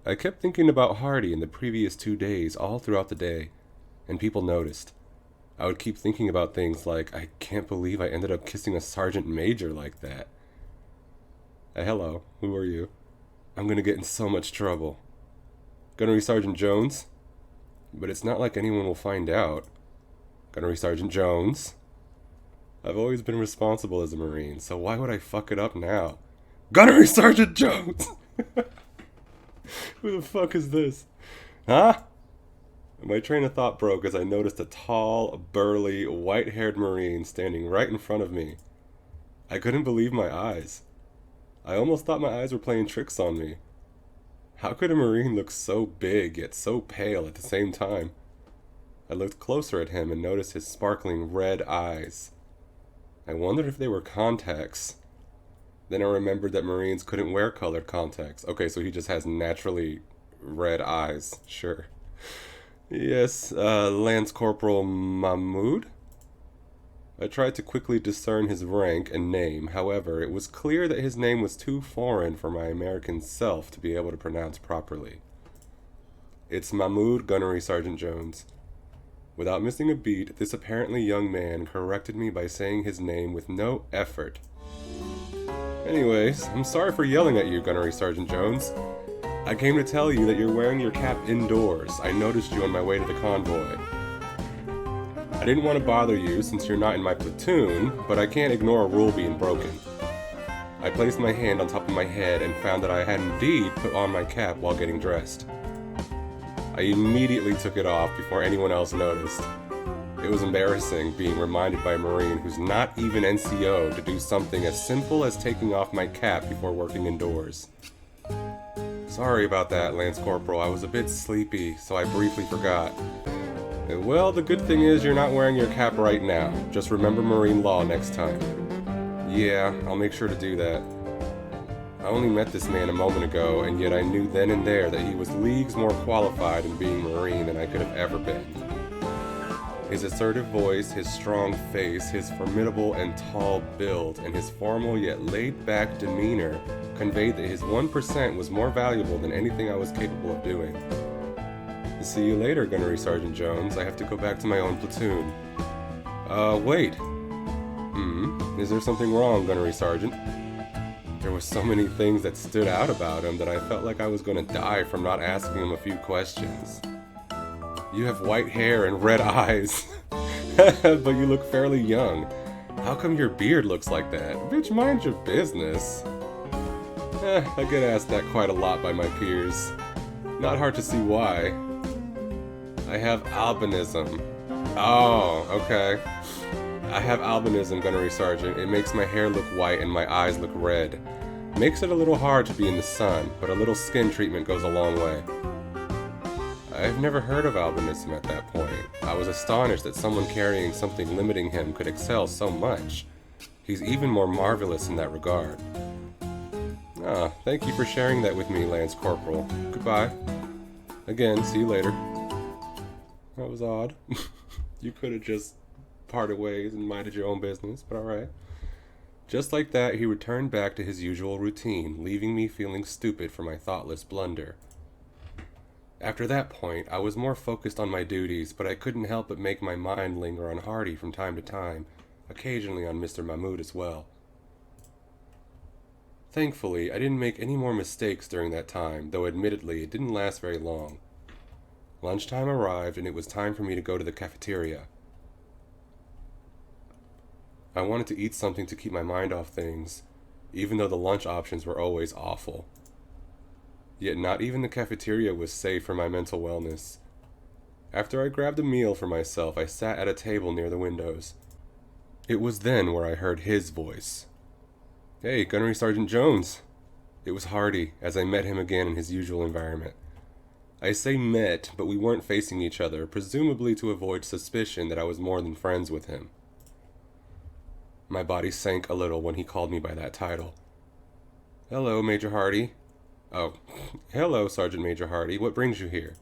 I kept thinking about Hardy in the previous 2 days all throughout the day, and people noticed. I would keep thinking about things like, I can't believe I ended up kissing a sergeant major like that. Hello, who are you? I'm gonna get in so much trouble. Gunnery Sergeant Jones? But it's not like anyone will find out. Gunnery Sergeant Jones? I've always been responsible as a Marine, so why would I fuck it up now? Gunnery Sergeant Jones! Who the fuck is this? Huh? My train of thought broke as I noticed a tall, burly, white-haired Marine standing right in front of me. I couldn't believe my eyes. I almost thought my eyes were playing tricks on me. How could a Marine look so big yet so pale at the same time? I looked closer at him and noticed his sparkling red eyes. I wondered if they were contacts. Then I remembered that Marines couldn't wear colored contacts. Okay, so he just has naturally red eyes. Sure. Yes, Lance Corporal Mahmoud? I tried to quickly discern his rank and name. However, it was clear that his name was too foreign for my American self to be able to pronounce properly. It's Mahmoud, Gunnery Sergeant Jones. Without missing a beat, this apparently young man corrected me by saying his name with no effort. Anyways, I'm sorry for yelling at you, Gunnery Sergeant Jones. I came to tell you that you're wearing your cap indoors. I noticed you on my way to the convoy. I didn't want to bother you since you're not in my platoon, but I can't ignore a rule being broken. I placed my hand on top of my head and found that I had indeed put on my cap while getting dressed. I immediately took it off before anyone else noticed. It was embarrassing being reminded by a Marine who's not even NCO to do something as simple as taking off my cap before working indoors. Sorry about that, Lance Corporal. I was a bit sleepy, so I briefly forgot. Well, the good thing is you're not wearing your cap right now. Just remember Marine law next time. Yeah, I'll make sure to do that. I only met this man a moment ago, and yet I knew then and there that he was leagues more qualified in being Marine than I could have ever been. His assertive voice, his strong face, his formidable and tall build, and his formal yet laid-back demeanor conveyed that his 1% was more valuable than anything I was capable of doing. See you later, Gunnery Sergeant Jones. I have to go back to my own platoon. Wait. Is there something wrong, Gunnery Sergeant? There were so many things that stood out about him that I felt like I was going to die from not asking him a few questions. You have white hair and red eyes, but you look fairly young. How come your beard looks like that? Bitch, mind your business. I get asked that quite a lot by my peers. Not hard to see why. I have albinism. Oh, okay. I have albinism, Gunnery Sergeant. It makes my hair look white and my eyes look red. Makes it a little hard to be in the sun, but a little skin treatment goes a long way. I've never heard of albinism at that point. I was astonished that someone carrying something limiting him could excel so much. He's even more marvelous in that regard. Thank you for sharing that with me, Lance Corporal. Goodbye. Again, see you later. That was odd. You could have just parted ways and minded your own business, but alright. Just like that, he returned back to his usual routine, leaving me feeling stupid for my thoughtless blunder. After that point, I was more focused on my duties, but I couldn't help but make my mind linger on Hardy from time to time, occasionally on Mr. Mahmoud as well. Thankfully, I didn't make any more mistakes during that time, though admittedly it didn't last very long. Lunchtime arrived, and it was time for me to go to the cafeteria. I wanted to eat something to keep my mind off things, even though the lunch options were always awful. Yet not even the cafeteria was safe for my mental wellness. After I grabbed a meal for myself, I sat at a table near the windows. It was then where I heard his voice. Hey, Gunnery Sergeant Jones. It was Hardy, as I met him again in his usual environment. I say met, but we weren't facing each other, presumably to avoid suspicion that I was more than friends with him. My body sank a little when he called me by that title. Hello, Major Hardy. Oh, hello, Sergeant Major Hardy. What brings you here?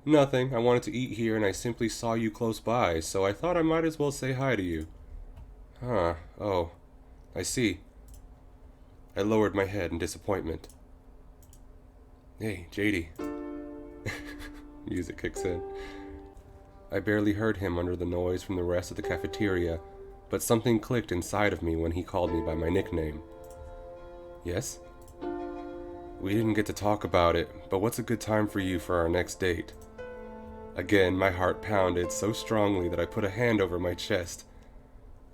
Nothing. I wanted to eat here and I simply saw you close by, so I thought I might as well say hi to you. Oh, I see. I lowered my head in disappointment. Hey, JD. Music kicks in. I barely heard him under the noise from the rest of the cafeteria, but something clicked inside of me when he called me by my nickname. Yes? We didn't get to talk about it, but what's a good time for you for our next date? Again, my heart pounded so strongly that I put a hand over my chest.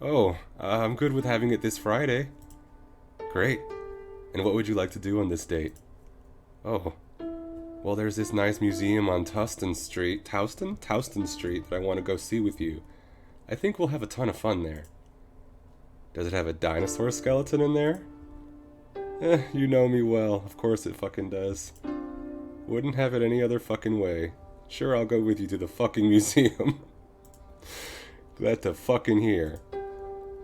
Oh, I'm good with having it this Friday. Great. And what would you like to do on this date? Oh, well, there's this nice museum on Towston Street that I want to go see with you. I think we'll have a ton of fun there. Does it have a dinosaur skeleton in there? You know me well. Of course it fucking does. Wouldn't have it any other fucking way. Sure, I'll go with you to the fucking museum. Glad to fucking hear.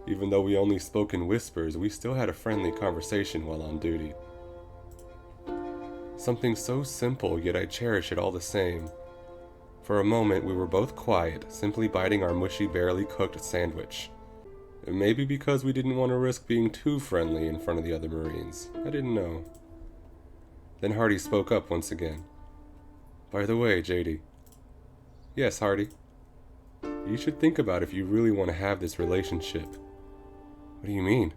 Even though we only spoke in whispers, we still had a friendly conversation while on duty. Something so simple, yet I cherish it all the same. For a moment, we were both quiet, simply biting our mushy, barely cooked sandwich. Maybe because we didn't want to risk being too friendly in front of the other Marines. I didn't know. Then Hardy spoke up once again. By the way, JD. Yes, Hardy. You should think about if you really want to have this relationship. What do you mean?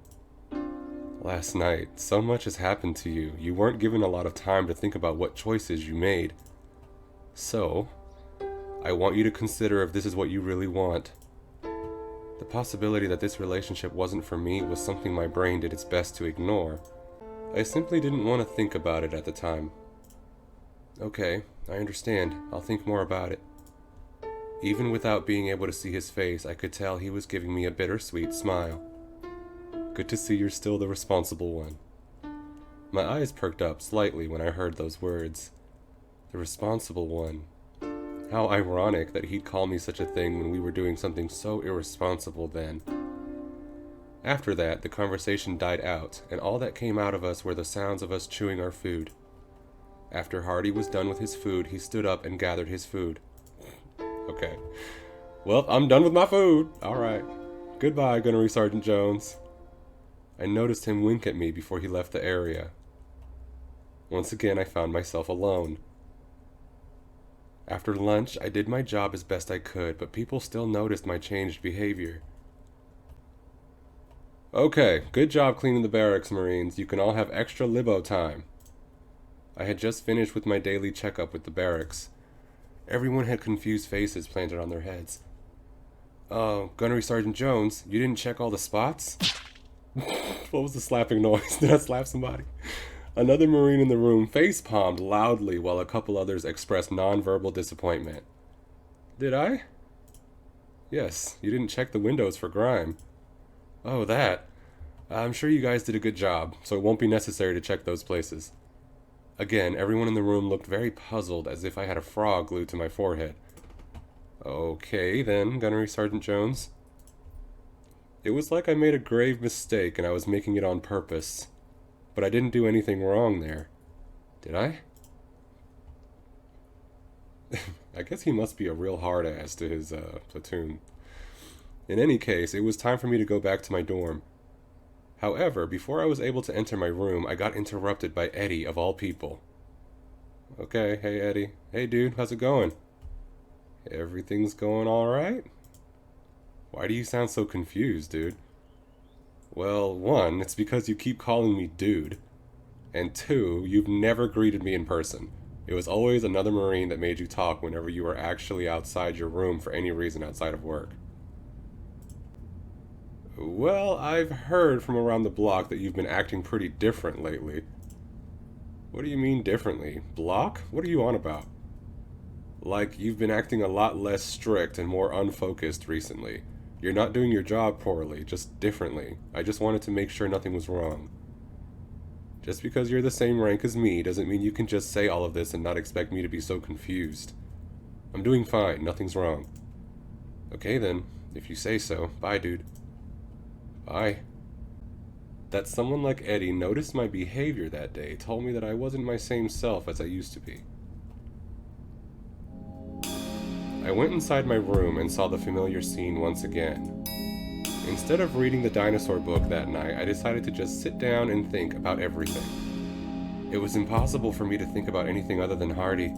Last night, so much has happened to you. You weren't given a lot of time to think about what choices you made. So, I want you to consider if this is what you really want. The possibility that this relationship wasn't for me was something my brain did its best to ignore. I simply didn't want to think about it at the time. Okay, I understand. I'll think more about it. Even without being able to see his face, I could tell he was giving me a bittersweet smile. Good to see you're still the responsible one. My eyes perked up slightly when I heard those words. The responsible one. How ironic that he'd call me such a thing when we were doing something so irresponsible then. After that, the conversation died out, and all that came out of us were the sounds of us chewing our food. After Hardy was done with his food, he stood up and gathered his food. Okay. Well, I'm done with my food. Alright. Goodbye, Gunnery Sergeant Jones. I noticed him wink at me before he left the area. Once again, I found myself alone. After lunch, I did my job as best I could, but people still noticed my changed behavior. Okay, good job cleaning the barracks, Marines. You can all have extra libo time. I had just finished with my daily checkup with the barracks. Everyone had confused faces planted on their heads. Oh, Gunnery Sergeant Jones, you didn't check all the spots? What was the slapping noise? Did I slap somebody? Another Marine in the room face-palmed loudly while a couple others expressed non-verbal disappointment. Did I? Yes, you didn't check the windows for grime. Oh, that. I'm sure you guys did a good job, so it won't be necessary to check those places. Again, everyone in the room looked very puzzled, as if I had a frog glued to my forehead. Okay, then, Gunnery Sergeant Jones. It was like I made a grave mistake and I was making it on purpose. But I didn't do anything wrong there. Did I? I guess he must be a real hard ass to his platoon. In any case, it was time for me to go back to my dorm. However, before I was able to enter my room, I got interrupted by Eddie, of all people. Okay, hey Eddie. Hey dude, how's it going? Everything's going alright? Why do you sound so confused, dude? Well, one, it's because you keep calling me dude. And two, you've never greeted me in person. It was always another Marine that made you talk whenever you were actually outside your room for any reason outside of work. Well, I've heard from around the block that you've been acting pretty different lately. What do you mean differently? Block? What are you on about? Like, you've been acting a lot less strict and more unfocused recently. You're not doing your job poorly, just differently. I just wanted to make sure nothing was wrong. Just because you're the same rank as me doesn't mean you can just say all of this and not expect me to be so confused. I'm doing fine, nothing's wrong. Okay then, if you say so. Bye, dude. Bye. That someone like Eddie noticed my behavior that day told me that I wasn't my same self as I used to be. I went inside my room and saw the familiar scene once again. Instead of reading the dinosaur book that night, I decided to just sit down and think about everything. It was impossible for me to think about anything other than Hardy.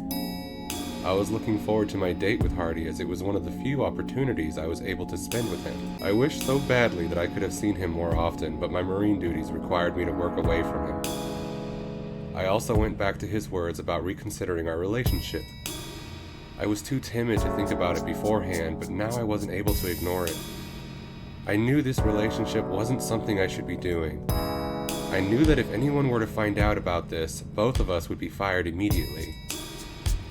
I was looking forward to my date with Hardy, as it was one of the few opportunities I was able to spend with him. I wished so badly that I could have seen him more often, but my Marine duties required me to work away from him. I also went back to his words about reconsidering our relationship. I was too timid to think about it beforehand, but now I wasn't able to ignore it. I knew this relationship wasn't something I should be doing. I knew that if anyone were to find out about this, both of us would be fired immediately.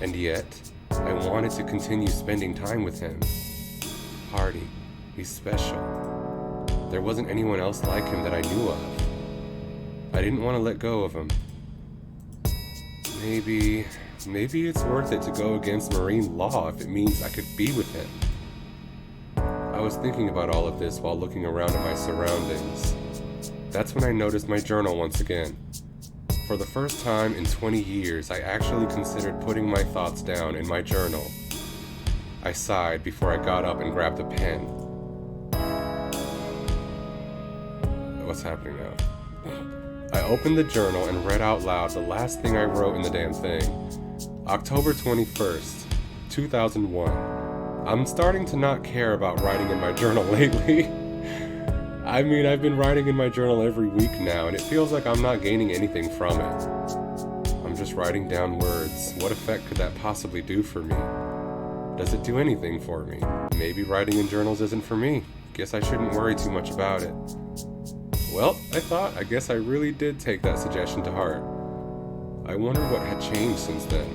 And yet, I wanted to continue spending time with him. Hardy, he's special. There wasn't anyone else like him that I knew of. I didn't want to let go of him. Maybe it's worth it to go against Marine law if it means I could be with him. I was thinking about all of this while looking around at my surroundings. That's when I noticed my journal once again. For the first time in 20 years, I actually considered putting my thoughts down in my journal. I sighed before I got up and grabbed a pen. What's happening now? I opened the journal and read out loud the last thing I wrote in the damn thing. October 21st, 2001. I'm starting to not care about writing in my journal lately. I mean, I've been writing in my journal every week now, and it feels like I'm not gaining anything from it. I'm just writing down words. What effect could that possibly do for me? Does it do anything for me? Maybe writing in journals isn't for me. Guess I shouldn't worry too much about it. Well, I guess I really did take that suggestion to heart. I wonder what had changed since then.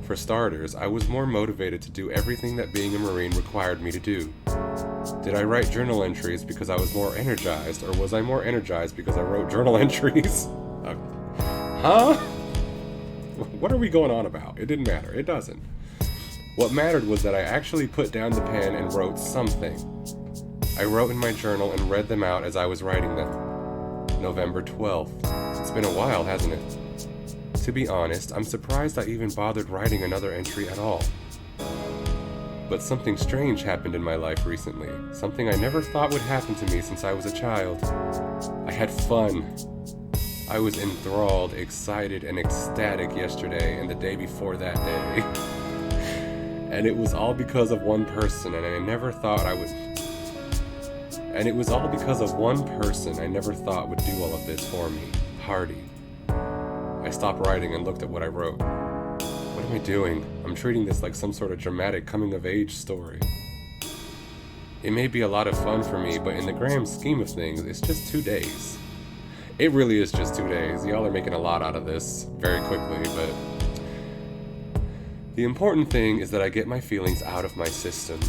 For starters, I was more motivated to do everything that being a Marine required me to do. Did I write journal entries because I was more energized, or was I more energized because I wrote journal entries? Huh? What are we going on about? It didn't matter. It doesn't. What mattered was that I actually put down the pen and wrote something. I wrote in my journal and read them out as I was writing them. November 12th. It's been a while, hasn't it? To be honest, I'm surprised I even bothered writing another entry at all. But something strange happened in my life recently, something I never thought would happen to me since I was a child. I had fun. I was enthralled, excited, and ecstatic yesterday and the day before that day. And it was all because of one person, and I never thought would do all of this for me, Hardy. I stopped writing and looked at what I wrote. What am I doing? I'm treating this like some sort of dramatic coming-of-age story. It may be a lot of fun for me, but in the grand scheme of things, it's just 2 days. It really is just 2 days. Y'all are making a lot out of this very quickly, but the important thing is that I get my feelings out of my system.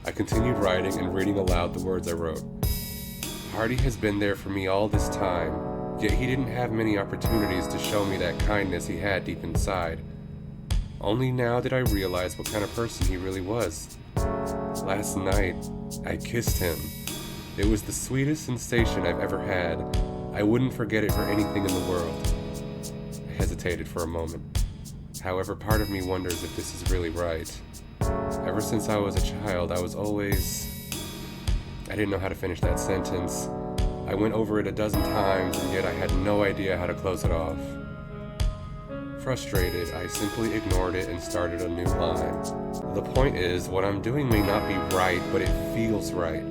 I continued writing and reading aloud the words I wrote. Hardy has been there for me all this time, yet he didn't have many opportunities to show me that kindness he had deep inside. Only now did I realize what kind of person he really was. Last night, I kissed him. It was the sweetest sensation I've ever had. I wouldn't forget it for anything in the world. I hesitated for a moment. However, part of me wonders if this is really right. Ever since I was a child, I didn't know how to finish that sentence. I went over it a dozen times, and yet I had no idea how to close it off. Frustrated, I simply ignored it and started a new line. The point is, what I'm doing may not be right, but it feels right.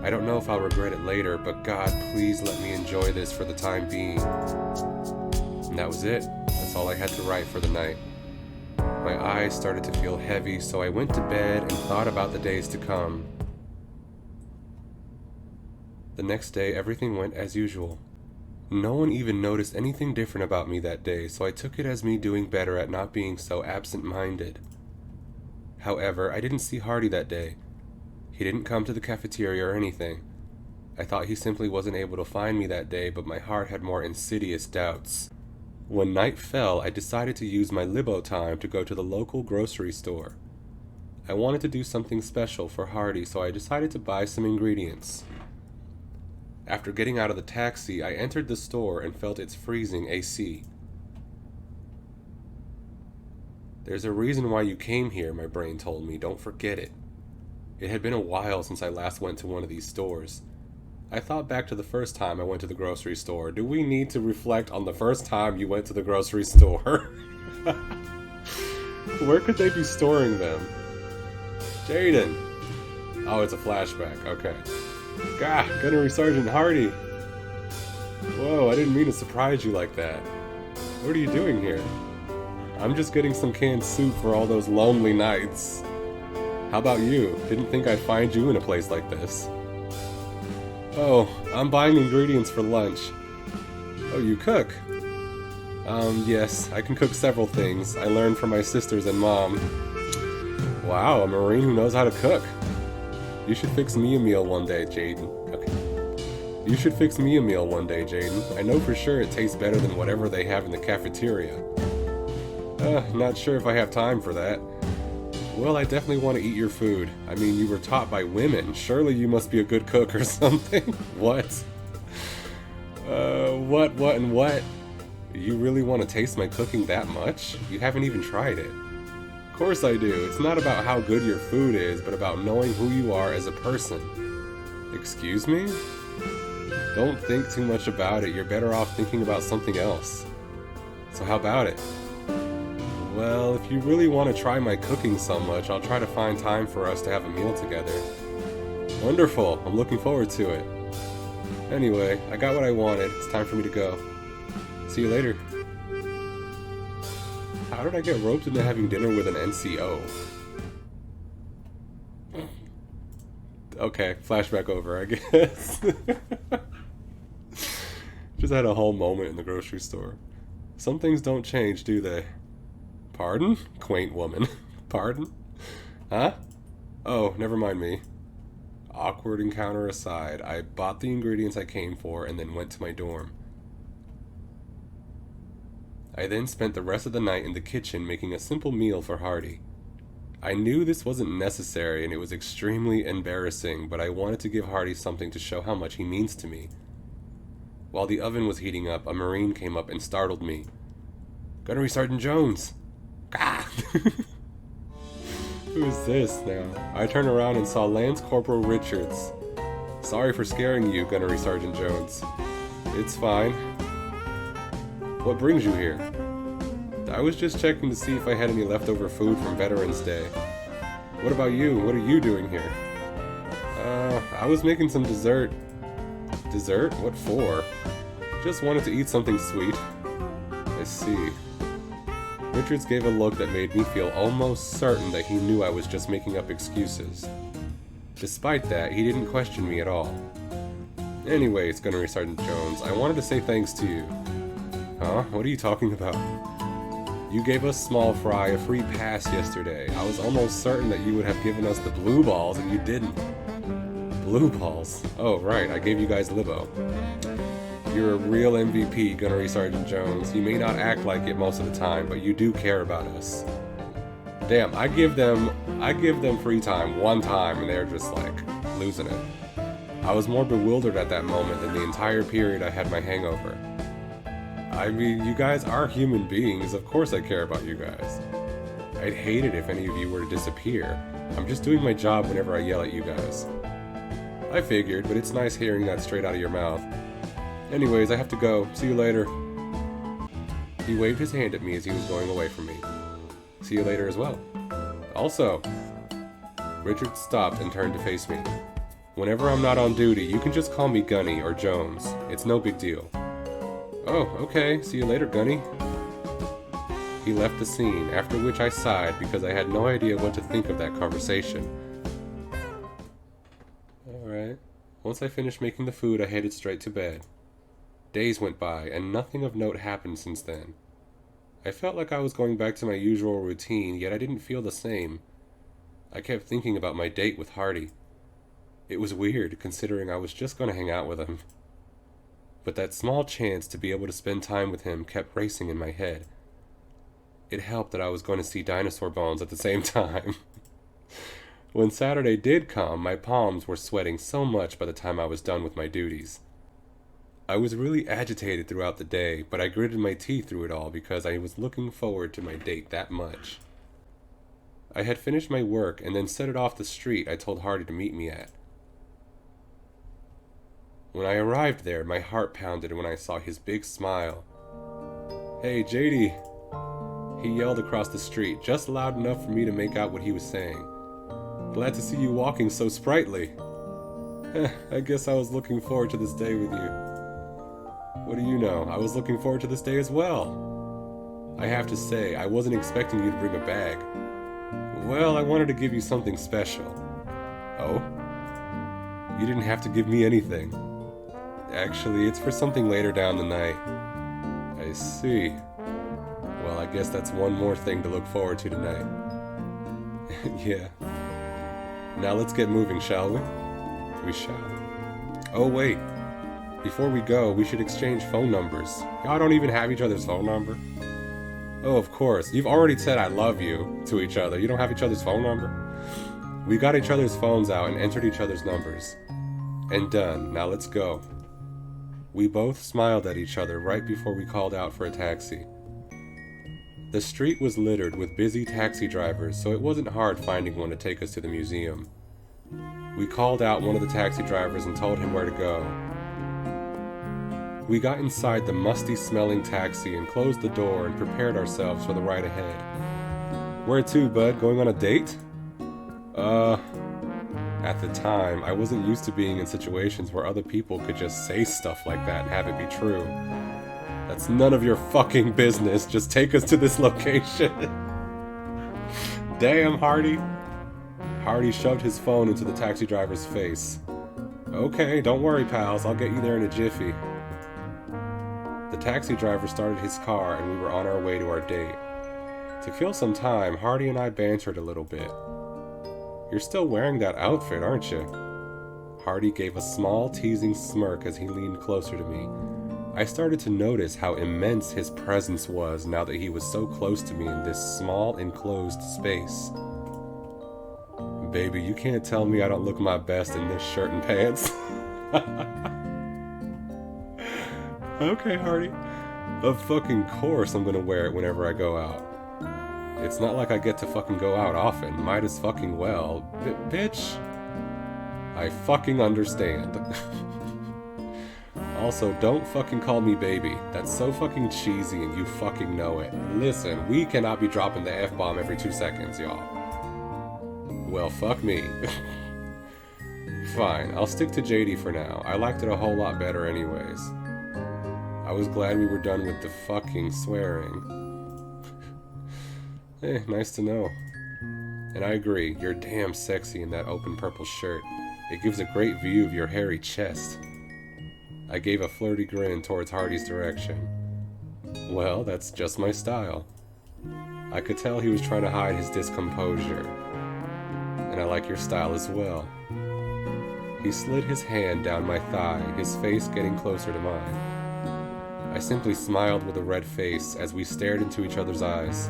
I don't know if I'll regret it later, but God, please let me enjoy this for the time being. And that was it. That's all I had to write for the night. My eyes started to feel heavy, so I went to bed and thought about the days to come. The next day, everything went as usual. No one even noticed anything different about me that day, so I took it as me doing better at not being so absent-minded. However, I didn't see Hardy that day. He didn't come to the cafeteria or anything. I thought he simply wasn't able to find me that day, but my heart had more insidious doubts. When night fell, I decided to use my libo time to go to the local grocery store. I wanted to do something special for Hardy, so I decided to buy some ingredients. After getting out of the taxi, I entered the store and felt its freezing AC. There's a reason why you came here, my brain told me. Don't forget it. It had been a while since I last went to one of these stores. I thought back to the first time I went to the grocery store. Do we need to reflect on the first time you went to the grocery store? Where could they be storing them? Jayden! Oh, it's a flashback. Okay. God, Gunnery Sergeant Hardy! Whoa, I didn't mean to surprise you like that. What are you doing here? I'm just getting some canned soup for all those lonely nights. How about you? Didn't think I'd find you in a place like this. Oh, I'm buying ingredients for lunch. Oh, you cook? Yes, I can cook several things. I learned from my sisters and mom. Wow, a Marine who knows how to cook. You should fix me a meal one day, Jayden. Okay. You should fix me a meal one day, Jayden. I know for sure it tastes better than whatever they have in the cafeteria. Not sure if I have time for that. Well, I definitely want to eat your food. I mean, you were taught by women. Surely you must be a good cook or something. What? What? You really want to taste my cooking that much? You haven't even tried it. Of course I do. It's not about how good your food is, but about knowing who you are as a person. Excuse me? Don't think too much about it. You're better off thinking about something else. So how about it? Well, if you really want to try my cooking so much, I'll try to find time for us to have a meal together. Wonderful. I'm looking forward to it. Anyway, I got what I wanted. It's time for me to go. See you later. How did I get roped into having dinner with an NCO? Okay, flashback over, I guess. Just had a whole moment in the grocery store. Some things don't change, do they? Pardon? Quaint woman. Pardon? Huh? Oh, never mind me. Awkward encounter aside, I bought the ingredients I came for and then went to my dorm. I then spent the rest of the night in the kitchen making a simple meal for Hardy. I knew this wasn't necessary and it was extremely embarrassing, but I wanted to give Hardy something to show how much he means to me. While the oven was heating up, a Marine came up and startled me. Gunnery Sergeant Jones! Ah! Who is this now? I turned around and saw Lance Corporal Richards. Sorry for scaring you, Gunnery Sergeant Jones. It's fine. What brings you here? I was just checking to see if I had any leftover food from Veterans Day. What about you? What are you doing here? I was making some dessert. Dessert? What for? Just wanted to eat something sweet. I see. Richards gave a look that made me feel almost certain that he knew I was just making up excuses. Despite that, he didn't question me at all. Anyways, Gunnery Sergeant Jones, I wanted to say thanks to you. Huh? What are you talking about? You gave us Small Fry a free pass yesterday. I was almost certain that you would have given us the blue balls, and you didn't. Blue balls? Oh, right, I gave you guys Libo. You're a real MVP, Gunnery Sergeant Jones. You may not act like it most of the time, but you do care about us. Damn, I give them free time one time, and they're just like losing it. I was more bewildered at that moment than the entire period I had my hangover. I mean, you guys are human beings. Of course I care about you guys. I'd hate it if any of you were to disappear. I'm just doing my job whenever I yell at you guys. I figured, but it's nice hearing that straight out of your mouth. Anyways, I have to go. See you later. He waved his hand at me as he was going away from me. See you later as well. Also, Richard stopped and turned to face me. Whenever I'm not on duty, you can just call me Gunny or Jones. It's no big deal. Oh, okay. See you later, Gunny. He left the scene, after which I sighed because I had no idea what to think of that conversation. Alright. Once I finished making the food, I headed straight to bed. Days went by, and nothing of note happened since then. I felt like I was going back to my usual routine, yet I didn't feel the same. I kept thinking about my date with Hardy. It was weird, considering I was just going to hang out with him. But that small chance to be able to spend time with him kept racing in my head. It helped that I was going to see dinosaur bones at the same time. When Saturday did come, my palms were sweating so much by the time I was done with my duties. I was really agitated throughout the day, but I gritted my teeth through it all because I was looking forward to my date that much. I had finished my work and then set it off the street I told Hardy to meet me at. When I arrived there, my heart pounded when I saw his big smile. "Hey, JD," he yelled across the street, just loud enough for me to make out what he was saying. "Glad to see you walking so sprightly." I guess I was looking forward to this day with you. What do you know? I was looking forward to this day as well. I have to say, I wasn't expecting you to bring a bag. Well, I wanted to give you something special. Oh? You didn't have to give me anything. Actually, it's for something later down the night. I see. Well, I guess that's one more thing to look forward to tonight. Yeah. Now let's get moving, shall we? We shall. Oh, wait. Before we go, we should exchange phone numbers. Y'all don't even have each other's phone number? Oh, of course. You've already said I love you to each other. You don't have each other's phone number? We got each other's phones out and entered each other's numbers. And done. Now let's go. We both smiled at each other right before we called out for a taxi. The street was littered with busy taxi drivers, so it wasn't hard finding one to take us to the museum. We called out one of the taxi drivers and told him where to go. We got inside the musty-smelling taxi and closed the door and prepared ourselves for the ride ahead. "Where to, bud? Going on a date?" At the time, I wasn't used to being in situations where other people could just say stuff like that and have it be true. "That's none of your fucking business. Just take us to this location." Damn, Hardy. Hardy shoved his phone into the taxi driver's face. "Okay, don't worry, pals. I'll get you there in a jiffy." The taxi driver started his car and we were on our way to our date. To kill some time, Hardy and I bantered a little bit. "You're still wearing that outfit, aren't you?" Hardy gave a small, teasing smirk as he leaned closer to me. I started to notice how immense his presence was now that he was so close to me in this small, enclosed space. "Baby, you can't tell me I don't look my best in this shirt and pants." "Okay, Hardy. Of fucking course I'm gonna wear it whenever I go out. It's not like I get to fucking go out often. Might as fucking well. Bitch. I fucking understand." Also, don't fucking call me baby. That's so fucking cheesy and you fucking know it. Listen, we cannot be dropping the F-bomb every 2 seconds, y'all. Well, fuck me. Fine, I'll stick to JD for now. I liked it a whole lot better anyways. I was glad we were done with the fucking swearing. Nice to know. And I agree, you're damn sexy in that open purple shirt. It gives a great view of your hairy chest. I gave a flirty grin towards Hardy's direction. Well, that's just my style. I could tell he was trying to hide his discomposure. And I like your style as well. He slid his hand down my thigh, his face getting closer to mine. I simply smiled with a red face as we stared into each other's eyes.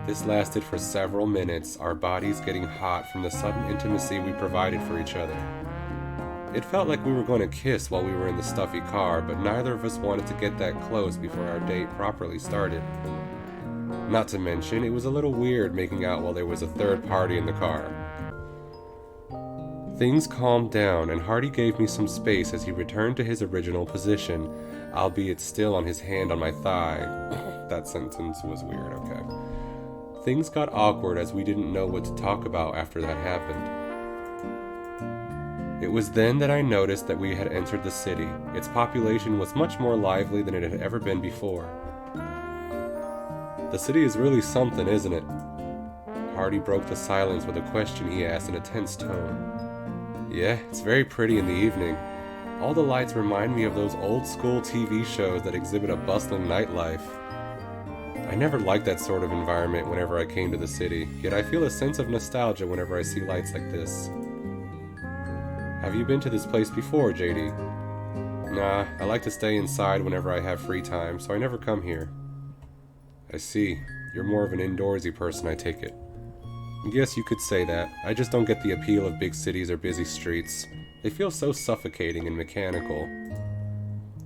This lasted for several minutes, our bodies getting hot from the sudden intimacy we provided for each other. It felt like we were going to kiss while we were in the stuffy car, but neither of us wanted to get that close before our date properly started. Not to mention, it was a little weird making out while there was a third party in the car. Things calmed down, and Hardy gave me some space as he returned to his original position, albeit still on his hand on my thigh. That sentence was weird, okay. Things got awkward as we didn't know what to talk about after that happened. It was then that I noticed that we had entered the city. Its population was much more lively than it had ever been before. "The city is really something, isn't it?" Hardy broke the silence with a question he asked in a tense tone. "Yeah, it's very pretty in the evening. All the lights remind me of those old-school TV shows that exhibit a bustling nightlife. I never liked that sort of environment whenever I came to the city, yet I feel a sense of nostalgia whenever I see lights like this." "Have you been to this place before, JD?" "Nah, I like to stay inside whenever I have free time, so I never come here." "I see. You're more of an indoorsy person, I take it." "Yes, you could say that. I just don't get the appeal of big cities or busy streets. They feel so suffocating and mechanical."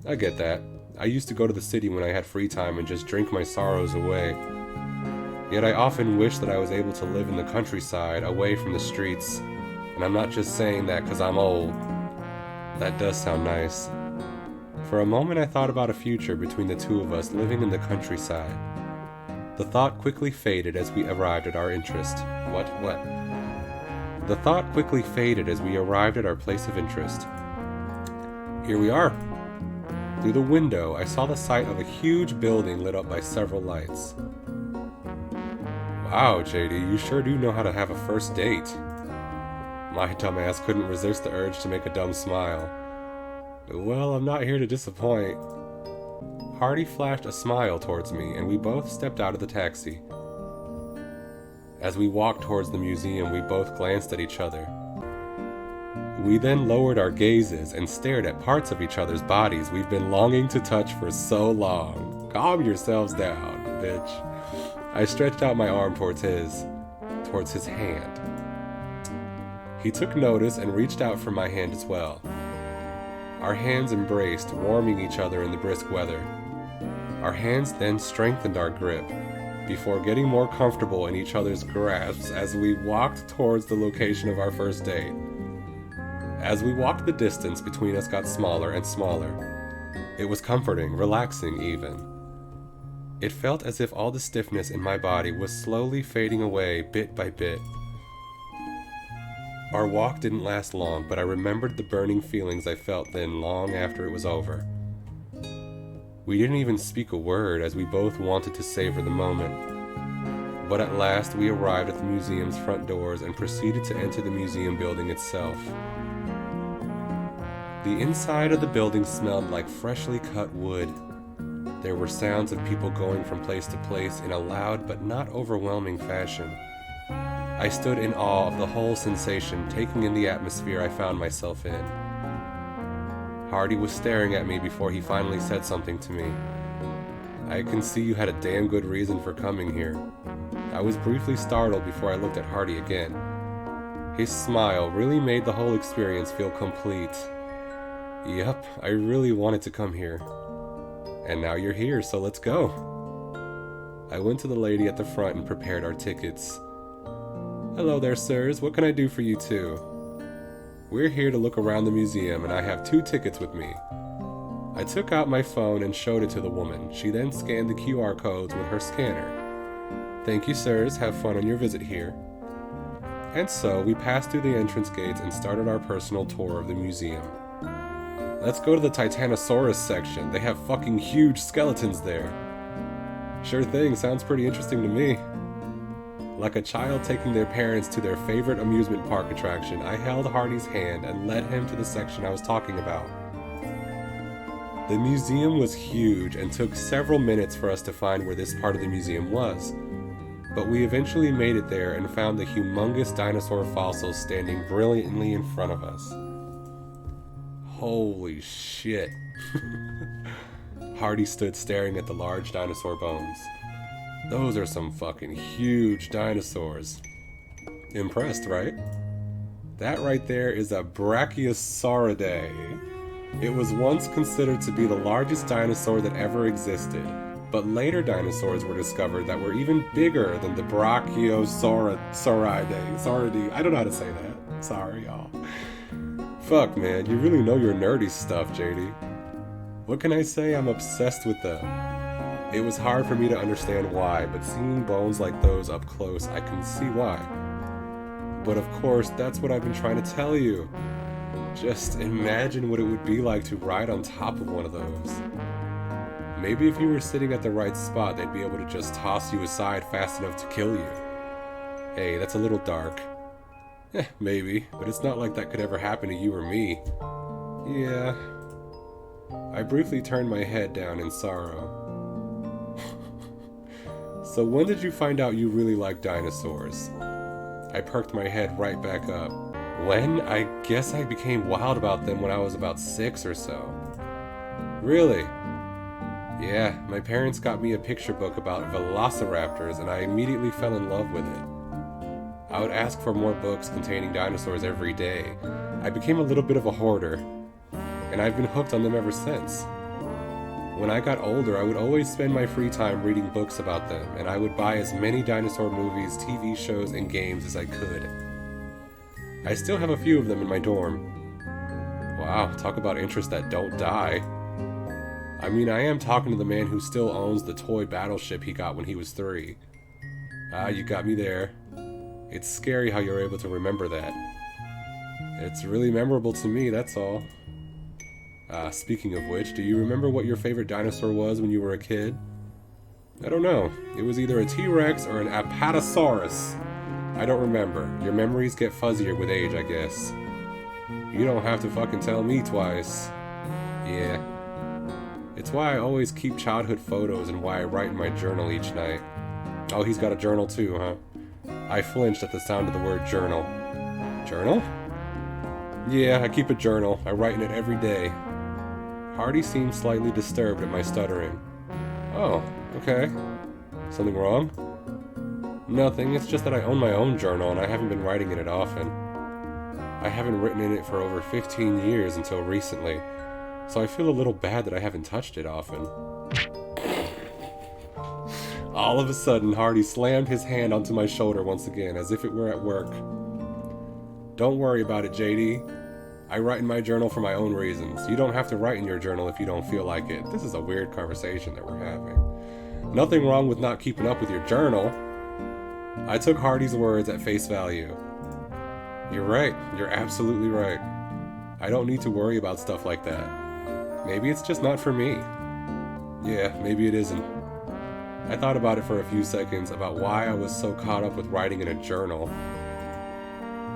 "I get that. I used to go to the city when I had free time and just drink my sorrows away. Yet I often wish that I was able to live in the countryside, away from the streets. And I'm not just saying that because I'm old. That does sound nice. For a moment I thought about a future between the two of us living in the countryside. The thought quickly faded as we arrived at our interest. What? The thought quickly faded as we arrived at our place of interest. Here we are. Through the window, I saw the sight of a huge building lit up by several lights. Wow, JD, you sure do know how to have a first date. My dumbass couldn't resist the urge to make a dumb smile. Well, I'm not here to disappoint. Hardy flashed a smile towards me, and we both stepped out of the taxi. As we walked towards the museum, we both glanced at each other. We then lowered our gazes and stared at parts of each other's bodies we've been longing to touch for so long. Calm yourselves down, bitch. I stretched out my arm towards his hand. He took notice and reached out for my hand as well. Our hands embraced, warming each other in the brisk weather. Our hands then strengthened our grip, before getting more comfortable in each other's grasps as we walked towards the location of our first date. As we walked, the distance between us got smaller and smaller. It was comforting, relaxing even. It felt as if all the stiffness in my body was slowly fading away bit by bit. Our walk didn't last long, but I remembered the burning feelings I felt then long after it was over. We didn't even speak a word as we both wanted to savor the moment. But at last we arrived at the museum's front doors and proceeded to enter the museum building itself. The inside of the building smelled like freshly cut wood. There were sounds of people going from place to place in a loud but not overwhelming fashion. I stood in awe of the whole sensation, taking in the atmosphere I found myself in. Hardy was staring at me before he finally said something to me. I can see you had a damn good reason for coming here. I was briefly startled before I looked at Hardy again. His smile really made the whole experience feel complete. Yep, I really wanted to come here. And now you're here, so let's go. I went to the lady at the front and prepared our tickets. Hello there, sirs. What can I do for you too? We're here to look around the museum, and I have 2 tickets with me. I took out my phone and showed it to the woman. She then scanned the QR codes with her scanner. Thank you, sirs. Have fun on your visit here. And so we passed through the entrance gates and started our personal tour of the museum. Let's go to the Titanosaurus section. They have fucking huge skeletons there. Sure thing, sounds pretty interesting to me. Like a child taking their parents to their favorite amusement park attraction, I held Hardy's hand and led him to the section I was talking about. The museum was huge and took several minutes for us to find where this part of the museum was. But we eventually made it there and found the humongous dinosaur fossils standing brilliantly in front of us. Holy shit. Hardy stood staring at the large dinosaur bones. Those are some fucking huge dinosaurs. Impressed, right? That right there is a Brachiosauridae. It was once considered to be the largest dinosaur that ever existed, but later dinosaurs were discovered that were even bigger than the Brachiosauridae. I don't know how to say that. Sorry, y'all. Fuck, man, you really know your nerdy stuff, JD. What can I say? I'm obsessed with them. It was hard for me to understand why, but seeing bones like those up close, I can see why. But of course, that's what I've been trying to tell you. Just imagine what it would be like to ride on top of one of those. Maybe if you were sitting at the right spot, they'd be able to just toss you aside fast enough to kill you. Hey, that's a little dark. Maybe, but it's not like that could ever happen to you or me. Yeah. I briefly turned my head down in sorrow. So when did you find out you really like dinosaurs? I perked my head right back up. When? I guess I became wild about them when I was about 6 or so. Really? Yeah, my parents got me a picture book about velociraptors and I immediately fell in love with it. I would ask for more books containing dinosaurs every day. I became a little bit of a hoarder, and I've been hooked on them ever since. When I got older, I would always spend my free time reading books about them, and I would buy as many dinosaur movies, TV shows, and games as I could. I still have a few of them in my dorm. Wow, talk about interests that don't die. I mean, I am talking to the man who still owns the toy battleship he got when he was 3. Ah, you got me there. It's scary how you're able to remember that. It's really memorable to me, that's all. Speaking of which, do you remember what your favorite dinosaur was when you were a kid? I don't know. It was either a T-Rex or an Apatosaurus. I don't remember. Your memories get fuzzier with age, I guess. You don't have to fucking tell me twice. Yeah. It's why I always keep childhood photos and why I write in my journal each night. Oh, he's got a journal too, huh? I flinched at the sound of the word journal. Journal? Yeah, I keep a journal. I write in it every day. Hardy seemed slightly disturbed at my stuttering. Oh, okay. Something wrong? Nothing, it's just that I own my own journal and I haven't been writing in it often. I haven't written in it for over 15 years until recently, so I feel a little bad that I haven't touched it often. All of a sudden, Hardy slammed his hand onto my shoulder once again, as if it were at work. Don't worry about it, JD. I write in my journal for my own reasons. You don't have to write in your journal if you don't feel like it. This is a weird conversation that we're having. Nothing wrong with not keeping up with your journal. I took Hardy's words at face value. You're right. You're absolutely right. I don't need to worry about stuff like that. Maybe it's just not for me. Yeah, maybe it isn't. I thought about it for a few seconds about why I was so caught up with writing in a journal.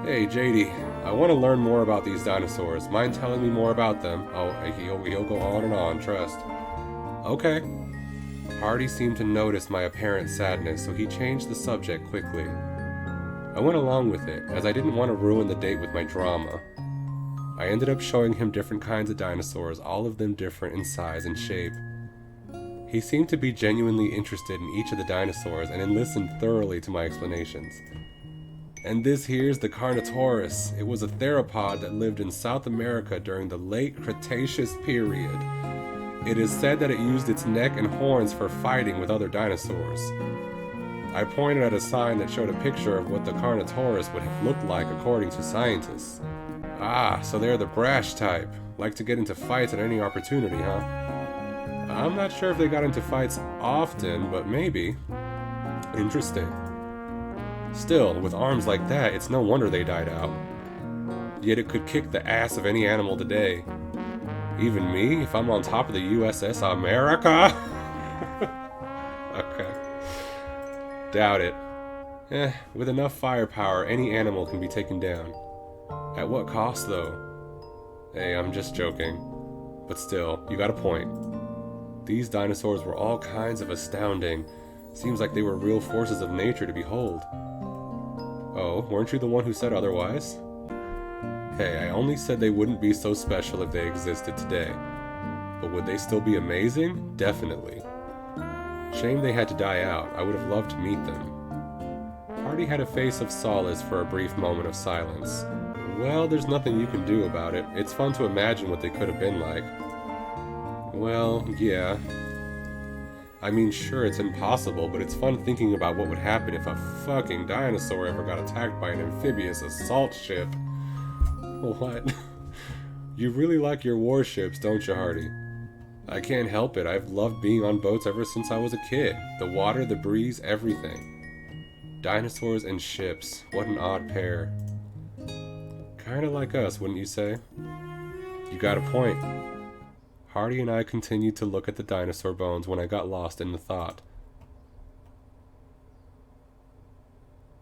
Hey, JD, I want to learn more about these dinosaurs. Mind telling me more about them? Oh, he'll go on and on, trust. Okay. Hardy seemed to notice my apparent sadness, so he changed the subject quickly. I went along with it, as I didn't want to ruin the date with my drama. I ended up showing him different kinds of dinosaurs, all of them different in size and shape. He seemed to be genuinely interested in each of the dinosaurs and listened thoroughly to my explanations. And this here's the Carnotaurus. It was a theropod that lived in South America during the late Cretaceous period. It is said that it used its neck and horns for fighting with other dinosaurs. I pointed at a sign that showed a picture of what the Carnotaurus would have looked like according to scientists. Ah, so they're the brash type. Like to get into fights at any opportunity, huh? I'm not sure if they got into fights often, but maybe. Interesting. Still, with arms like that, it's no wonder they died out. Yet it could kick the ass of any animal today. Even me, if I'm on top of the USS America? Okay. Doubt it. With enough firepower, any animal can be taken down. At what cost, though? Hey, I'm just joking. But still, you got a point. These dinosaurs were all kinds of astounding. Seems like they were real forces of nature to behold. Oh, weren't you the one who said otherwise? Hey, I only said they wouldn't be so special if they existed today. But would they still be amazing? Definitely. Shame they had to die out. I would have loved to meet them. Hardy had a face of solace for a brief moment of silence. Well, there's nothing you can do about it. It's fun to imagine what they could have been like. Well, yeah. I mean, sure, it's impossible, but it's fun thinking about what would happen if a fucking dinosaur ever got attacked by an amphibious assault ship. What? You really like your warships, don't you, Hardy? I can't help it. I've loved being on boats ever since I was a kid. The water, the breeze, everything. Dinosaurs and ships. What an odd pair. Kinda like us, wouldn't you say? You got a point. Hardy and I continued to look at the dinosaur bones when I got lost in the thought.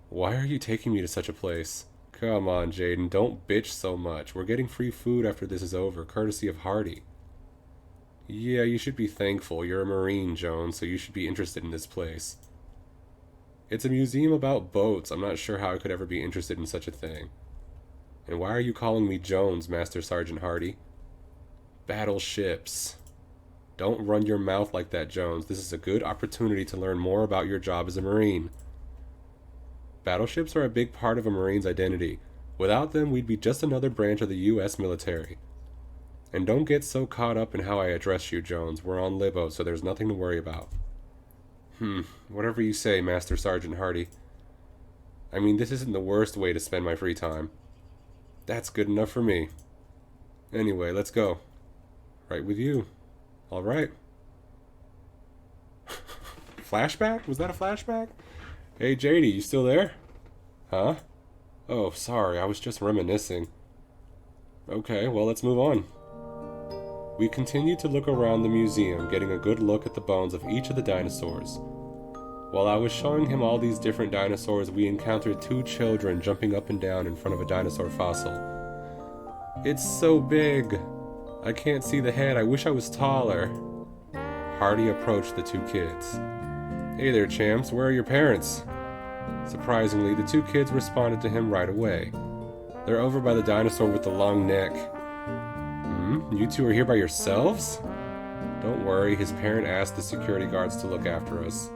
Why are you taking me to such a place? Come on, Jayden, don't bitch so much. We're getting free food after this is over, courtesy of Hardy. Yeah, you should be thankful. You're a Marine, Jones, so you should be interested in this place. It's a museum about boats. I'm not sure how I could ever be interested in such a thing. And why are you calling me Jones, Master Sergeant Hardy? Battleships. Don't run your mouth like that, Jones. This is a good opportunity to learn more about your job as a Marine. Battleships are a big part of a Marine's identity. Without them, we'd be just another branch of the U.S. military. And don't get so caught up in how I address you, Jones. We're on Libo, so there's nothing to worry about. Whatever you say, Master Sergeant Hardy. I mean, this isn't the worst way to spend my free time. That's good enough for me. Anyway, let's go. Right with you. All right. Flashback? Was that a flashback? Hey, JD, you still there? Huh? Oh, sorry, I was just reminiscing. Okay, well, let's move on. We continued to look around the museum, getting a good look at the bones of each of the dinosaurs. While I was showing him all these different dinosaurs, we encountered two children jumping up and down in front of a dinosaur fossil. It's so big! I can't see the head, I wish I was taller. Hardy approached the two kids. Hey there, champs, where are your parents? Surprisingly, the two kids responded to him right away. They're over by the dinosaur with the long neck. You two are here by yourselves? Don't worry, his parent asked the security guards to look after us.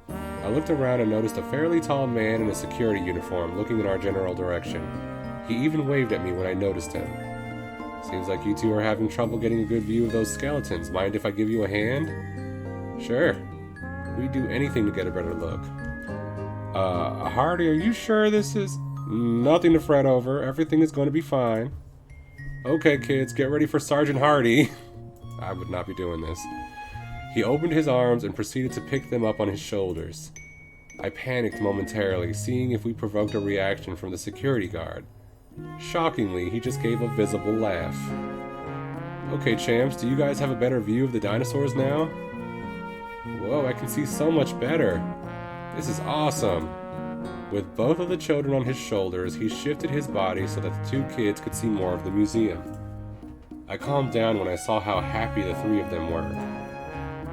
I looked around and noticed a fairly tall man in a security uniform looking in our general direction. He even waved at me when I noticed him. Seems like you two are having trouble getting a good view of those skeletons. Mind if I give you a hand? Sure. We'd do anything to get a better look. Hardy, are you sure this is... Nothing to fret over. Everything is going to be fine. Okay, kids, get ready for Sergeant Hardy. I would not be doing this. He opened his arms and proceeded to pick them up on his shoulders. I panicked momentarily, seeing if we provoked a reaction from the security guard. Shockingly, he just gave a visible laugh. Okay, champs, do you guys have a better view of the dinosaurs now? Whoa, I can see so much better. This is awesome. With both of the children on his shoulders, he shifted his body so that the two kids could see more of the museum. I calmed down when I saw how happy the three of them were.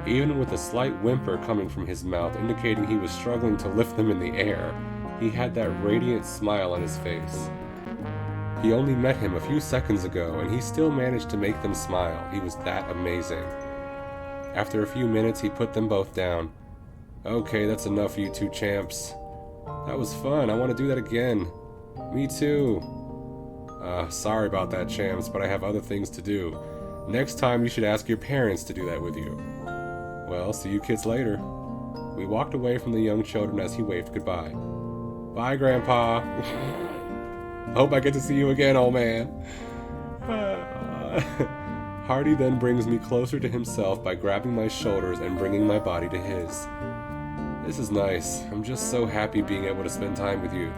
Even with a slight whimper coming from his mouth indicating he was struggling to lift them in the air, he had that radiant smile on his face. He only met him a few seconds ago, and he still managed to make them smile. He was that amazing. After a few minutes, he put them both down. Okay, that's enough for you two champs. That was fun. I want to do that again. Me too. Sorry about that, champs, but I have other things to do. Next time, you should ask your parents to do that with you. Well, see you kids later. We walked away from the young children as he waved goodbye. Bye, Grandpa. Hope I get to see you again, old man. Hardy then brings me closer to himself by grabbing my shoulders and bringing my body to his. This is nice. I'm just so happy being able to spend time with you.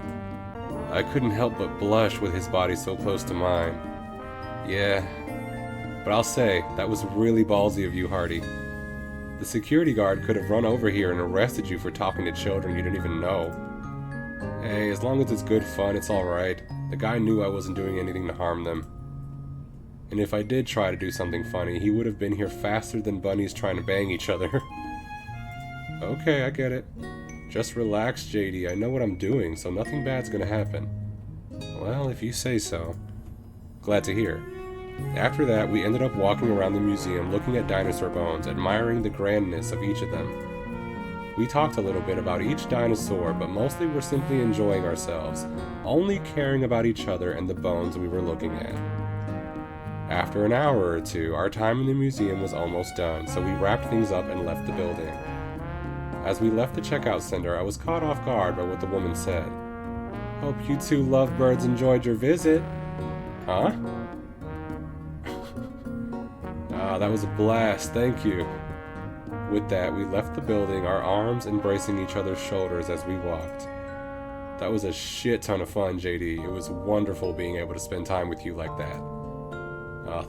I couldn't help but blush with his body so close to mine. Yeah, but I'll say, that was really ballsy of you, Hardy. The security guard could have run over here and arrested you for talking to children you didn't even know. Hey, as long as it's good fun, it's alright. The guy knew I wasn't doing anything to harm them. And if I did try to do something funny, he would have been here faster than bunnies trying to bang each other. Okay, I get it. Just relax, JD. I know what I'm doing, so nothing bad's gonna happen. Well, if you say so. Glad to hear. After that, we ended up walking around the museum looking at dinosaur bones, admiring the grandness of each of them. We talked a little bit about each dinosaur, but mostly were simply enjoying ourselves, only caring about each other and the bones we were looking at. After an hour or two, our time in the museum was almost done, so we wrapped things up and left the building. As we left the checkout center, I was caught off guard by what the woman said. Hope you two lovebirds enjoyed your visit. Huh? That was a blast, thank you. With that, we left the building, our arms embracing each other's shoulders as we walked. That was a shit ton of fun, JD. It was wonderful being able to spend time with you like that.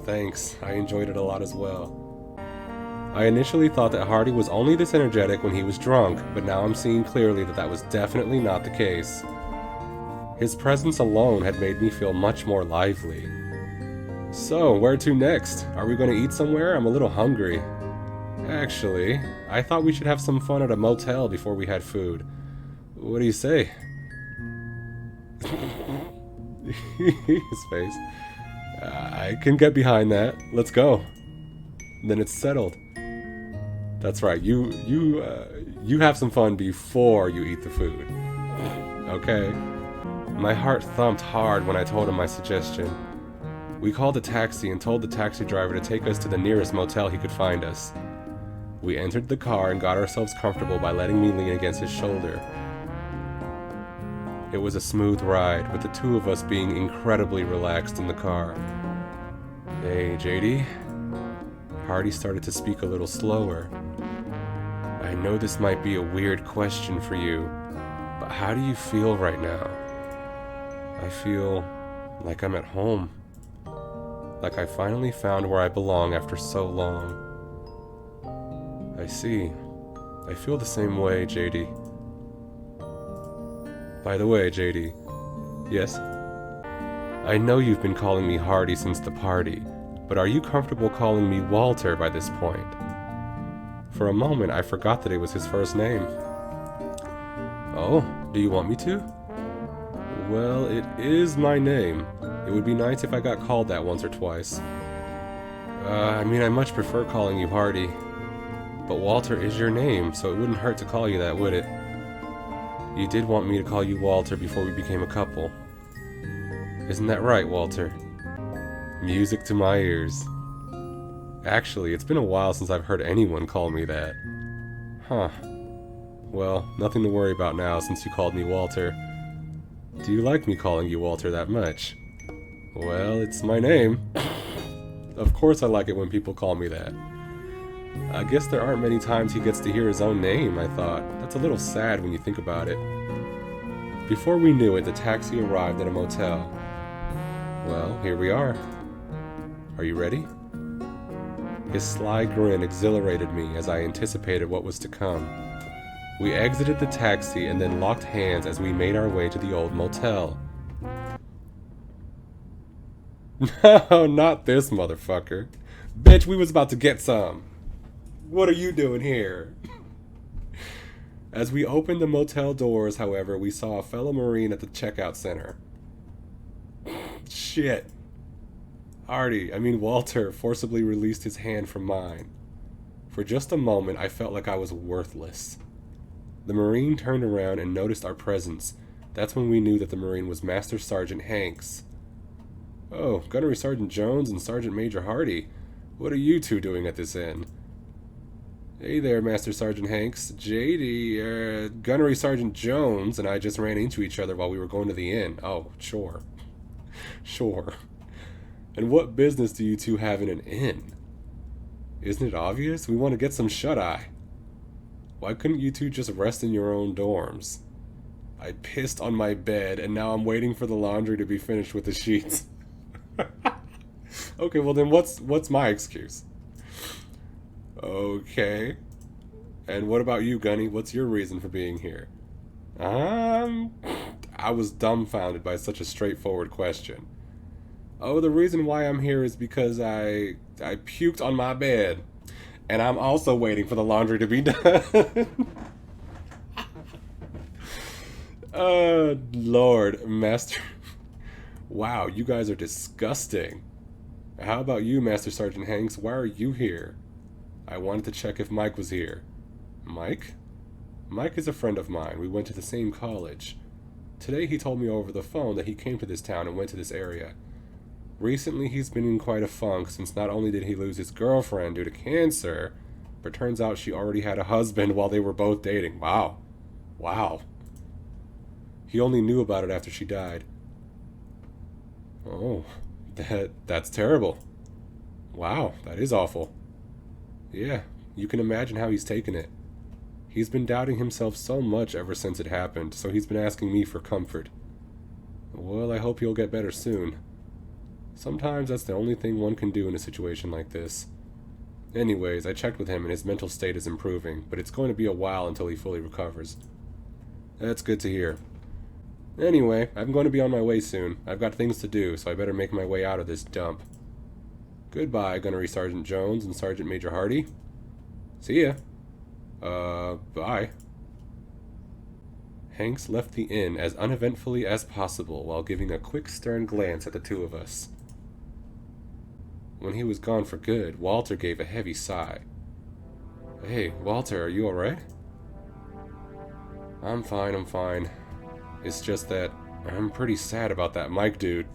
Thanks. I enjoyed it a lot as well. I initially thought that Hardy was only this energetic when he was drunk, but now I'm seeing clearly that that was definitely not the case. His presence alone had made me feel much more lively. So, where to next? Are we going to eat somewhere? I'm a little hungry. Actually, I thought we should have some fun at a motel before we had food. What do you say? His face. I can get behind that. Let's go. Then it's settled. That's right. You have some fun before you eat the food. Okay. My heart thumped hard when I told him my suggestion. We called a taxi and told the taxi driver to take us to the nearest motel he could find us. We entered the car and got ourselves comfortable by letting me lean against his shoulder. It was a smooth ride, with the two of us being incredibly relaxed in the car. Hey, JD. Hardy started to speak a little slower. I know this might be a weird question for you, but how do you feel right now? I feel like I'm at home. Like I finally found where I belong after so long. I see. I feel the same way, JD. By the way, JD. Yes? I know you've been calling me Hardy since the party, but are you comfortable calling me Walter by this point? For a moment, I forgot that it was his first name. Oh, do you want me to? Well, it is my name. It would be nice if I got called that once or twice. I much prefer calling you Hardy. But Walter is your name, so it wouldn't hurt to call you that, would it? You did want me to call you Walter before we became a couple. Isn't that right, Walter? Music to my ears. Actually, it's been a while since I've heard anyone call me that. Huh. Well, nothing to worry about now since you called me Walter. Do you like me calling you Walter that much? Well, it's my name. Of course I like it when people call me that. I guess there aren't many times he gets to hear his own name, I thought. That's a little sad when you think about it. Before we knew it, the taxi arrived at a motel. Well, here we are. Are you ready? His sly grin exhilarated me as I anticipated what was to come. We exited the taxi and then locked hands as we made our way to the old motel. No, not this motherfucker. Bitch, we was about to get some. What are you doing here? As we opened the motel doors, however, we saw a fellow Marine at the checkout center. Shit. Walter forcibly released his hand from mine. For just a moment, I felt like I was worthless. The Marine turned around and noticed our presence. That's when we knew that the Marine was Master Sergeant Hanks. Oh, Gunnery Sergeant Jones and Sergeant Major Hardy. What are you two doing at this inn? Hey there, Master Sergeant Hanks. JD, Gunnery Sergeant Jones and I just ran into each other while we were going to the inn. Oh, sure. Sure. And what business do you two have in an inn? Isn't it obvious? We want to get some shut-eye. Why couldn't you two just rest in your own dorms? I pissed on my bed, and now I'm waiting for the laundry to be finished with the sheets. Okay, well then what's my excuse? Okay. And what about you, Gunny? What's your reason for being here? I was dumbfounded by such a straightforward question. Oh, the reason why I'm here is because I puked on my bed. And I'm also waiting for the laundry to be done. Lord, Master. Wow, you guys are disgusting. How about you, Master Sergeant Hanks? Why are you here? I wanted to check if Mike was here. Mike? Mike is a friend of mine. We went to the same college. Today he told me over the phone that he came to this town and went to this area. Recently he's been in quite a funk since not only did he lose his girlfriend due to cancer, but turns out she already had a husband while they were both dating. Wow. Wow. He only knew about it after she died. Oh, that's terrible. Wow, that is awful. Yeah, you can imagine how he's taken it. He's been doubting himself so much ever since it happened, so he's been asking me for comfort. Well, I hope he'll get better soon. Sometimes that's the only thing one can do in a situation like this. Anyways, I checked with him and his mental state is improving, but it's going to be a while until he fully recovers. That's good to hear. Anyway, I'm going to be on my way soon. I've got things to do, so I better make my way out of this dump. Goodbye, Gunnery Sergeant Jones and Sergeant Major Hardy. See ya. Bye. Hanks left the inn as uneventfully as possible while giving a quick stern glance at the two of us. When he was gone for good, Walter gave a heavy sigh. Hey, Walter, are you alright? I'm fine. It's just that I'm pretty sad about that Mike dude.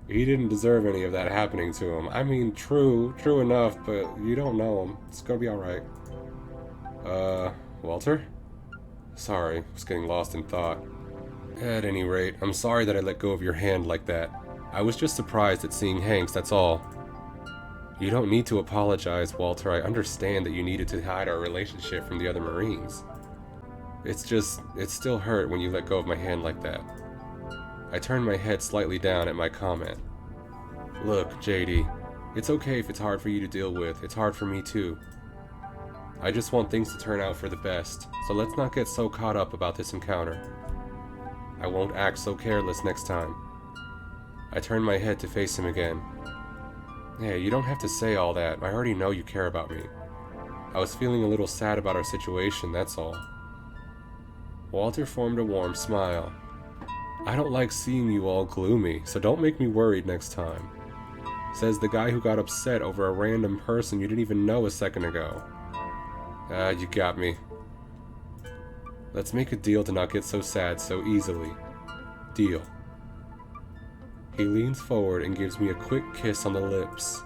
He didn't deserve any of that happening to him. I mean, true enough, but you don't know him. It's gonna be alright. Walter? Sorry, was getting lost in thought. At any rate, I'm sorry that I let go of your hand like that. I was just surprised at seeing Hanks, that's all. You don't need to apologize, Walter. I understand that you needed to hide our relationship from the other Marines. It still hurt when you let go of my hand like that. I turned my head slightly down at my comment. Look, JD, it's okay if it's hard for you to deal with. It's hard for me too. I just want things to turn out for the best, so let's not get so caught up about this encounter. I won't act so careless next time. I turned my head to face him again. Hey, you don't have to say all that. I already know you care about me. I was feeling a little sad about our situation, that's all. Walter formed a warm smile. I don't like seeing you all gloomy, so don't make me worried next time. Says the guy who got upset over a random person you didn't even know a second ago. You got me. Let's make a deal to not get so sad so easily. Deal. He leans forward and gives me a quick kiss on the lips.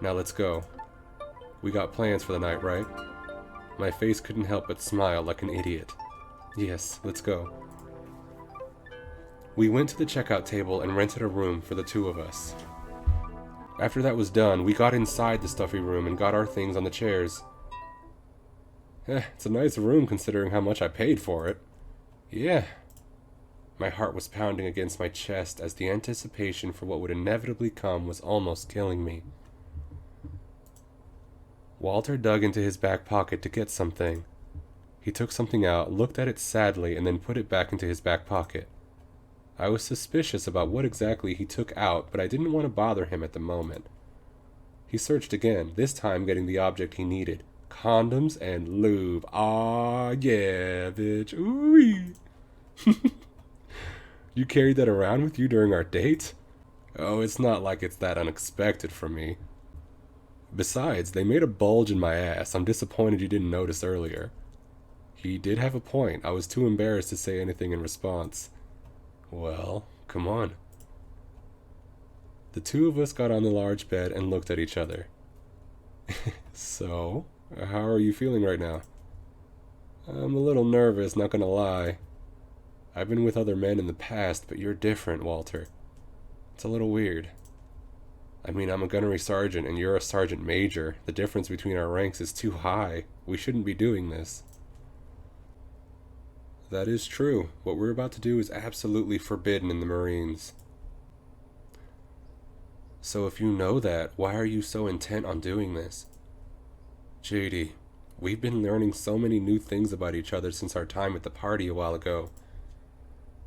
Now let's go. We got plans for the night, right? My face couldn't help but smile like an idiot. Yes, let's go. We went to the checkout table and rented a room for the two of us. After that was done, we got inside the stuffy room and got our things on the chairs. It's a nice room considering how much I paid for it. Yeah. My heart was pounding against my chest as the anticipation for what would inevitably come was almost killing me. Walter dug into his back pocket to get something. He took something out, looked at it sadly, and then put it back into his back pocket. I was suspicious about what exactly he took out, but I didn't want to bother him at the moment. He searched again, this time getting the object he needed. Condoms and lube. Ah, yeah, bitch. Ooh. You carried that around with you during our date? Oh, it's not like it's that unexpected from me. Besides, they made a bulge in my ass. I'm disappointed you didn't notice earlier. He did have a point. I was too embarrassed to say anything in response. Well, come on. The two of us got on the large bed and looked at each other. So, how are you feeling right now? I'm a little nervous, not gonna lie. I've been with other men in the past, but you're different, Walter. It's a little weird. I mean, I'm a gunnery sergeant and you're a sergeant major. The difference between our ranks is too high. We shouldn't be doing this. That is true. What we're about to do is absolutely forbidden in the Marines. So if you know that, why are you so intent on doing this? JD, we've been learning so many new things about each other since our time at the party a while ago.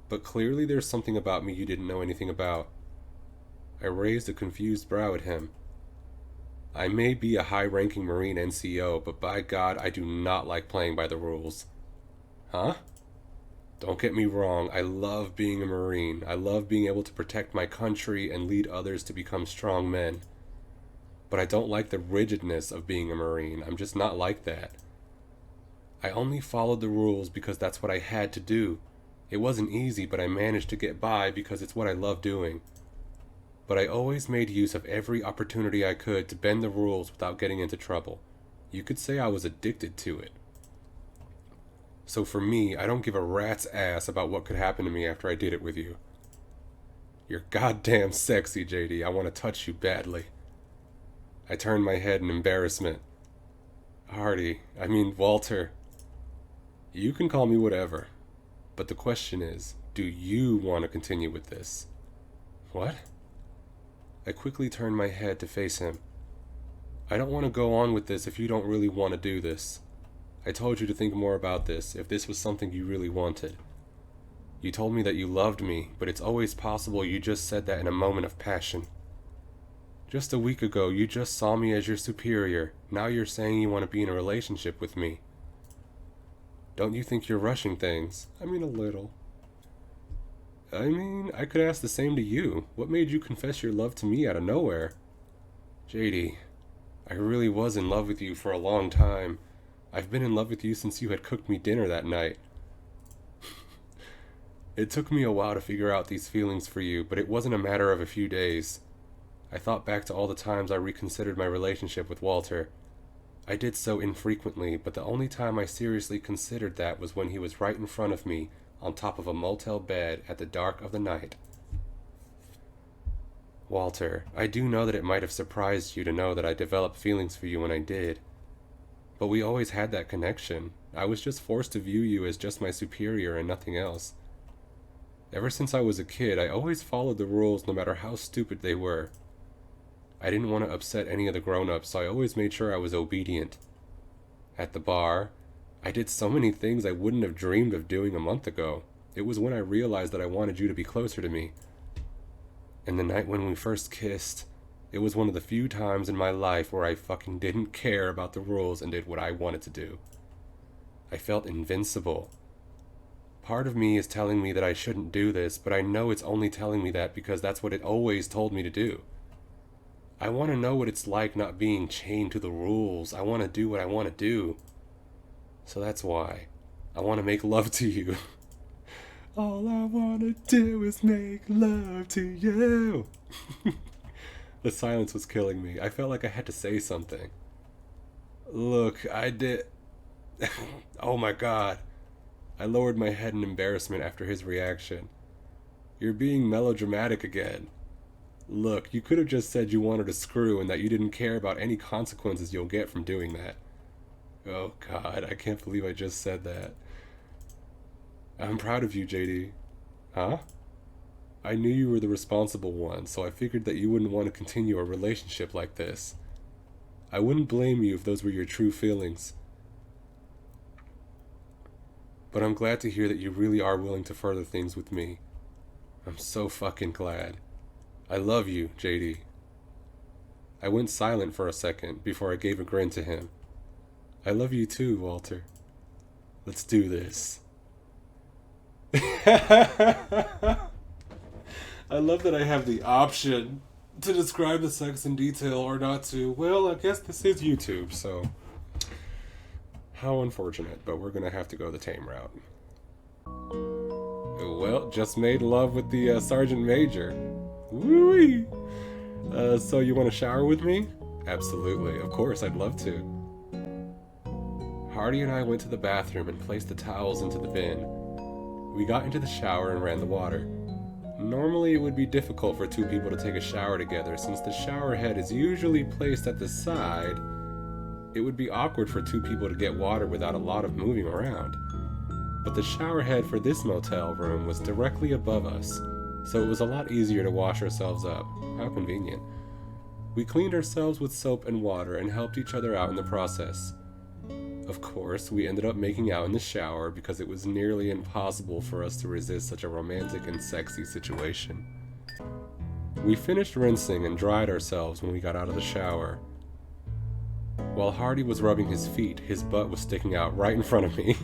But clearly there's something about me you didn't know anything about. I raised a confused brow at him. I may be a high-ranking Marine NCO, but by God, I do not like playing by the rules. Huh? Don't get me wrong, I love being a Marine. I love being able to protect my country and lead others to become strong men. But I don't like the rigidness of being a Marine. I'm just not like that. I only followed the rules because that's what I had to do. It wasn't easy, but I managed to get by because it's what I love doing. But I always made use of every opportunity I could to bend the rules without getting into trouble. You could say I was addicted to it. So for me, I don't give a rat's ass about what could happen to me after I did it with you. You're goddamn sexy, JD. I want to touch you badly. I turned my head in embarrassment. Walter. You can call me whatever. But the question is, do you want to continue with this? What? I quickly turned my head to face him. I don't want to go on with this if you don't really want to do this. I told you to think more about this, if this was something you really wanted. You told me that you loved me, but it's always possible you just said that in a moment of passion. Just a week ago, you just saw me as your superior. Now you're saying you want to be in a relationship with me. Don't you think you're rushing things? A little. I could ask the same to you. What made you confess your love to me out of nowhere? JD, I really was in love with you for a long time. I've been in love with you since you had cooked me dinner that night. It took me a while to figure out these feelings for you, but it wasn't a matter of a few days. I thought back to all the times I reconsidered my relationship with Walter. I did so infrequently, but the only time I seriously considered that was when he was right in front of me, on top of a motel bed at the dark of the night. Walter, I do know that it might have surprised you to know that I developed feelings for you when I did. But we always had that connection. I was just forced to view you as just my superior and nothing else. Ever since I was a kid, I always followed the rules no matter how stupid they were. I didn't want to upset any of the grown-ups, so I always made sure I was obedient. At the bar, I did so many things I wouldn't have dreamed of doing a month ago. It was when I realized that I wanted you to be closer to me. And the night when we first kissed, it was one of the few times in my life where I fucking didn't care about the rules and did what I wanted to do. I felt invincible. Part of me is telling me that I shouldn't do this, but I know it's only telling me that because that's what it always told me to do. I want to know what it's like not being chained to the rules. I want to do what I want to do. So that's why I want to make love to you. All I want to do is make love to you. The silence was killing me. I felt like I had to say something. Look, I did... Oh my god. I lowered my head in embarrassment after his reaction. You're being melodramatic again. Look, you could have just said you wanted to screw and that you didn't care about any consequences you'll get from doing that. Oh god, I can't believe I just said that. I'm proud of you, JD. Huh? I knew you were the responsible one, so I figured that you wouldn't want to continue a relationship like this. I wouldn't blame you if those were your true feelings. But I'm glad to hear that you really are willing to further things with me. I'm so fucking glad. I love you, JD. I went silent for a second before I gave a grin to him. I love you too, Walter. Let's do this. I love that I have the option to describe the sex in detail or not to. Well, I guess this is YouTube, so... How unfortunate, but we're gonna have to go the tame route. Well, just made love with the Sergeant Major. Woo-wee! So you want to shower with me? Absolutely, of course, I'd love to. Hardy and I went to the bathroom and placed the towels into the bin. We got into the shower and ran the water. Normally it would be difficult for two people to take a shower together since the shower head is usually placed at the side. It would be awkward for two people to get water without a lot of moving around. But the shower head for this motel room was directly above us, so it was a lot easier to wash ourselves up. How convenient. We cleaned ourselves with soap and water and helped each other out in the process. Of course, we ended up making out in the shower because it was nearly impossible for us to resist such a romantic and sexy situation. We finished rinsing and dried ourselves when we got out of the shower. While Hardy was rubbing his feet, his butt was sticking out right in front of me.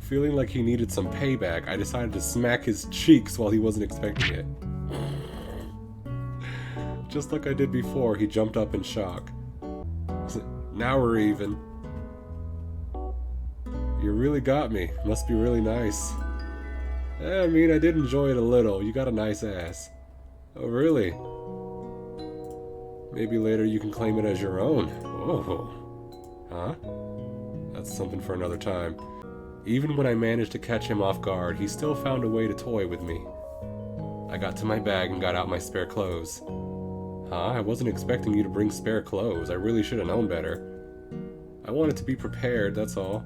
Feeling like he needed some payback, I decided to smack his cheeks while he wasn't expecting it. Just like I did before, he jumped up in shock. Now we're even. You really got me. Must be really nice. I mean, I did enjoy it a little. You got a nice ass. Oh, really? Maybe later you can claim it as your own. Whoa. Huh? That's something for another time. Even when I managed to catch him off guard, he still found a way to toy with me. I got to my bag and got out my spare clothes. Huh? I wasn't expecting you to bring spare clothes. I really should have known better. I wanted to be prepared, that's all.